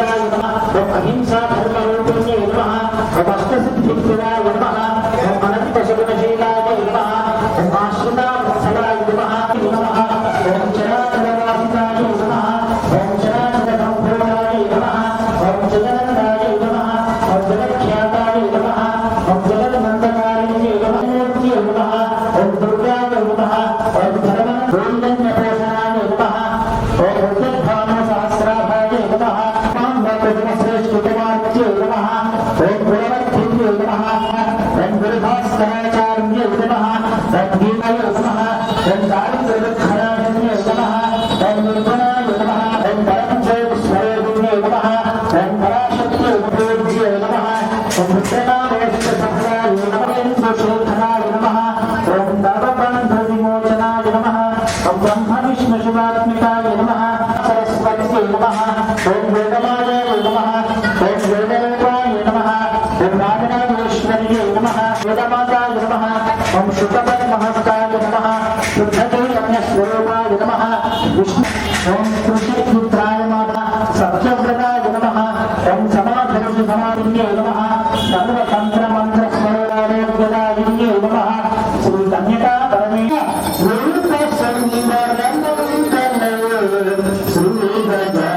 अहिंसा धर्म रूपिणे नमः अष्ट सिद्धिप्रदाय नमः अनंत शब्दशीलाय नमः आश्रिता वत्सलाय नमः नमः ओम चराचरवासिताय नमः ओम चराचरसम्पूर्णाय नमः ओम जगन्नाथाय नमः ओम जगख्याताय नमः ओम जगन्नन्दकारिणे नमः मूर्तये नमः ओम दुर्गाय नमः ओम धर्मगोविन्दन्यपोषणाय नमः ओम उद्धान सहस्राभाय नमः श्रेष्ठकुमार्य नमः ओम गुणवत्थिन्ये नमः ओम गुरुभास्कराचार्ये नमः ओम भीमाय नमः ओम दारिद्र्यदुःखनाशन्ये नमः ओम निर्गुणाय नमः ओम परमज्योतिस्वरूपिणे नमः ओम पराशक्ति उपयोज्ये नमः ओम रुद्रनामेश्वरसम्भवाय नमः इंद्रशोधनाय नमः ओम दावबन्धविमोचनाय नमः ओम ब्रह्मविष्णुशिवात्मिकाय नमः सरस्वत्यै नमः ओम वेदमाय नमः ओम वेदरूपाय नमः ओम नागनागेश्वर्यै नमः वेदमाताय नमः ओम शुद्धपद्महस्ताय नमः शुद्धचैतन्यस्वरूपाय नमः विष्णु ओम कृष्णपुत्राय नमः सत्यव्रताय नमः ओम समाधर्मसमाधिन्ये नमः सर्वतन्त्रमन्त्रस्वरूपारोग्यदायिन्ये नमः श्रीकन्यका परमे रूपसंवरणं श्रीगजा